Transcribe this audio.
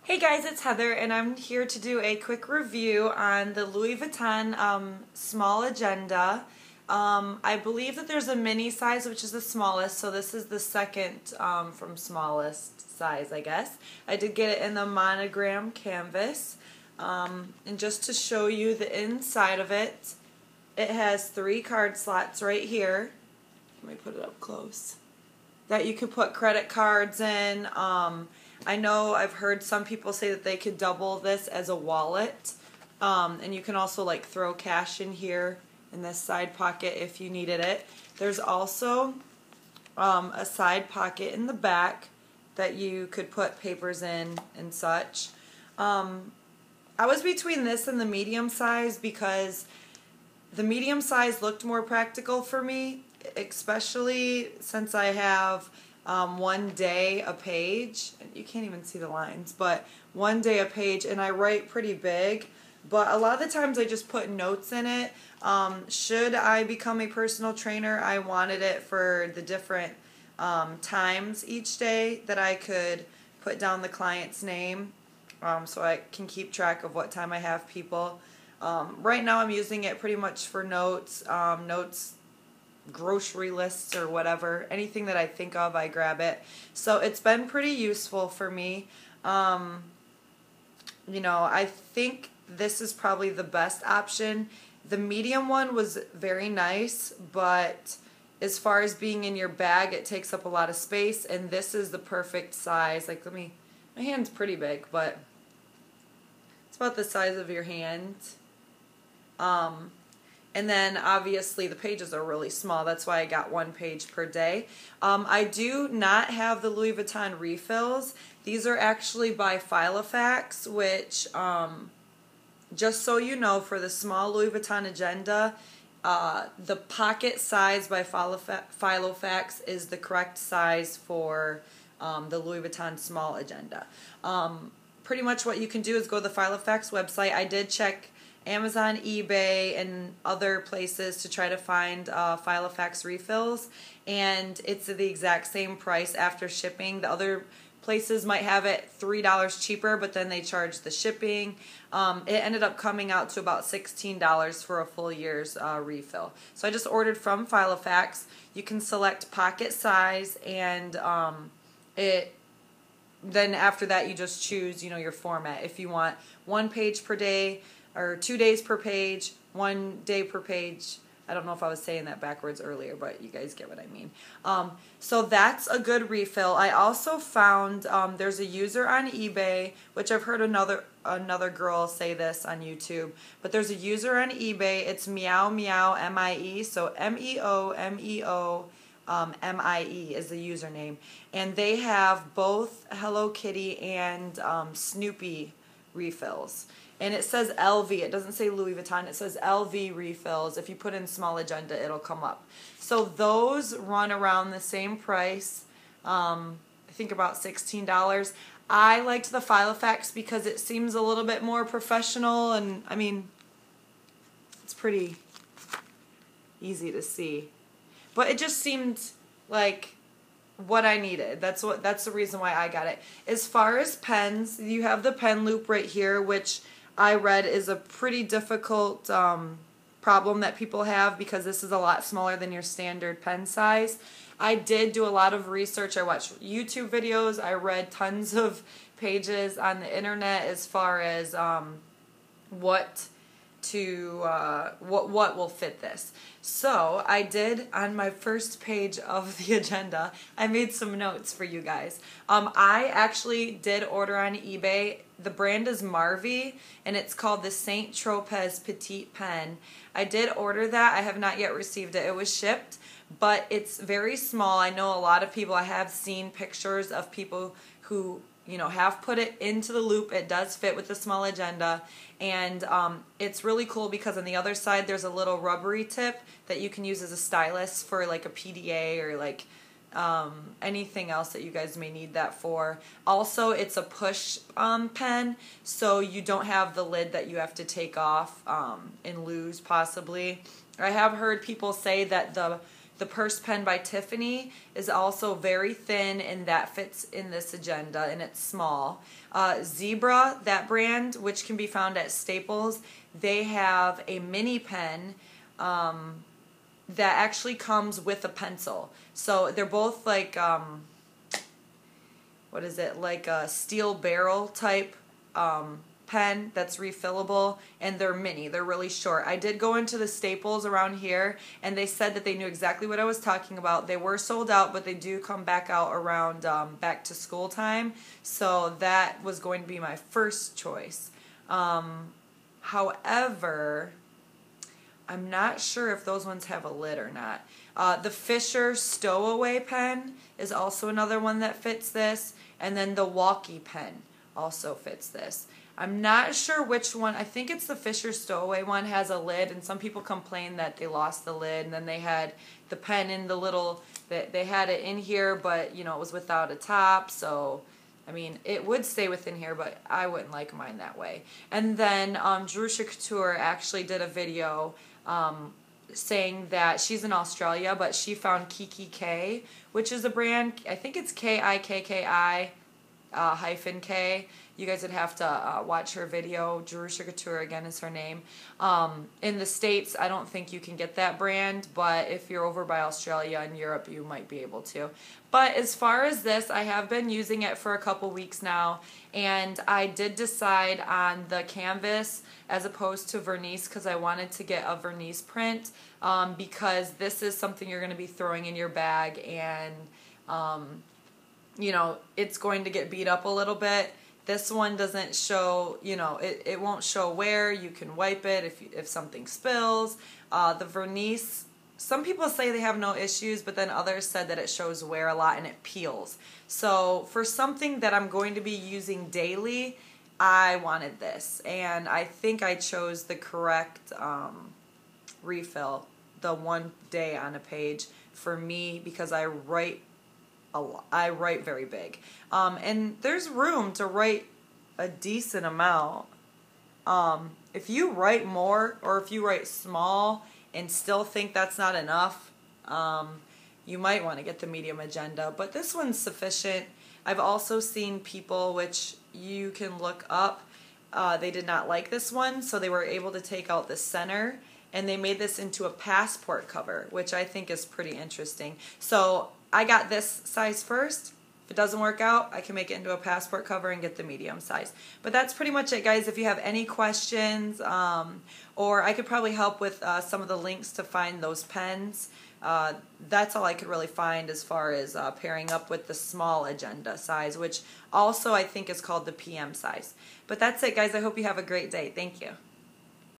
Hey guys, it's Heather and I'm here to do a quick review on the Louis Vuitton small agenda. I believe that there's a mini size, which is the smallest, so this is the second from smallest size, I guess. I did get it in the monogram canvas. And just to show you the inside of it, it has 3 card slots right here. Let me put it up close. That you could put credit cards in. I know I've heard some people say that they could double this as a wallet, and you can also like throw cash in here in this side pocket if you needed it. There's also a side pocket in the back that you could put papers in and such. I was between this and the medium size because the medium size looked more practical for me, especially since I have one day a page. You can't even see the lines, but one day a page, and I write pretty big, but a lot of the times I just put notes in it. Should I become a personal trainer, I wanted it for the different times each day that I could put down the client's name, so I can keep track of what time I have people. Right now I'm using it pretty much for notes, grocery lists or whatever. Anything that I think of, I grab it. So it's been pretty useful for me. You know, I think this is probably the best option. The medium one was very nice, but as far as being in your bag, it takes up a lot of space, and this is the perfect size. Like, my hand's pretty big, but it's about the size of your hand. And then obviously the pages are really small. That's why I got 1 page per day. I do not have the Louis Vuitton refills. These are actually by Filofax, which, just so you know, for the small Louis Vuitton agenda, the pocket size by Filofax is the correct size for the Louis Vuitton small agenda. Pretty much what you can do is go to the Filofax website. I did check Amazon, eBay, and other places to try to find Filofax refills, and it's the exact same price after shipping. The other places might have it $3 cheaper, but then they charge the shipping. It ended up coming out to about $16 for a full year's refill. So I just ordered from Filofax. You can select pocket size, and then after that you just choose, you know, your format. If you want 1 page per day, or 2 days per page, 1 day per page. I don't know if I was saying that backwards earlier, but you guys get what I mean. So that's a good refill. I also found there's a user on eBay, which I've heard another girl say this on YouTube, but there's a user on eBay. It's Meowmeowmie, so Meowmeowmie is the username, and they have both Hello Kitty and Snoopy refills. And it says LV. It doesn't say Louis Vuitton. It says LV refills. If you put in small agenda, it'll come up. So those run around the same price. I think about $16. I liked the Filofax because it seems a little bit more professional, and I mean, it's pretty easy to see. But it just seemed like what I needed. That's the reason why I got it. As far as pens, you have the pen loop right here, which I read is a pretty difficult problem that people have because this is a lot smaller than your standard pen size. I did do a lot of research. I watched YouTube videos. I read tons of pages on the internet as far as what will fit this. So I did, on my first page of the agenda, I made some notes for you guys. I actually did order on eBay. The brand is Marvy, and it's called the St. Tropez Petite pen. I did order that. I have not yet received it. It was shipped, but it's very small. I know a lot of people, I have seen pictures of people who, you know, have put it into the loop. It does fit with the small agenda, and it's really cool because on the other side there's a little rubbery tip that you can use as a stylus for like a PDA or like anything else that you guys may need that for. Also, it's a push pen, so you don't have the lid that you have to take off and lose possibly. I have heard people say that the The Purse Pen by Tiffany is also very thin, and that fits in this agenda, and it's small. Zebra, that brand, which can be found at Staples, they have a mini pen that actually comes with a pencil. So they're both like, what is it, like a steel barrel type pen that's refillable, and they're mini. They're really short. I did go into the Staples around here, and they said that they knew exactly what I was talking about. They were sold out, but they do come back out around back to school time, so that was going to be my first choice. However, I'm not sure if those ones have a lid or not. The Fisher Stowaway pen is also another one that fits this, and then the Walkie pen also fits this. I'm not sure which one. I think it's the Fisher Stowaway one has a lid, and some people complain that they lost the lid, and then they had the pen in the little, they had it in here, but you know, it was without a top, so I mean, it would stay within here, but I wouldn't like mine that way. And then Jerusha Couture actually did a video saying that she's in Australia, but she found Kiki K, which is a brand, I think it's Kikki -K. You guys would have to watch her video. Jerusha Couture, again, is her name. In the States, I don't think you can get that brand, but if you're over by Australia and Europe, you might be able to. But as far as this, I have been using it for a couple weeks now, and I did decide on the canvas as opposed to vernice because I wanted to get a vernice print because this is something you're going to be throwing in your bag, and you know, it's going to get beat up a little bit. This one doesn't show, you know, it won't show wear. You can wipe it if something spills. The vernice, some people say they have no issues, but then others said that it shows wear a lot and it peels. So for something that I'm going to be using daily, I wanted this, and I think I chose the correct refill, the 1 day on a page for me, because I write a lot. I write very big, and there's room to write a decent amount. If you write more, or if you write small and still think that's not enough, you might want to get the medium agenda, but this one's sufficient. I've also seen people, which you can look up, they did not like this one, so they were able to take out the center, and they made this into a passport cover, which I think is pretty interesting. So I got this size first. If it doesn't work out, I can make it into a passport cover and get the medium size. But that's pretty much it, guys. If you have any questions, or I could probably help with some of the links to find those pens. That's all I could really find as far as pairing up with the small agenda size, which also I think is called the PM size. But that's it, guys. I hope you have a great day. Thank you.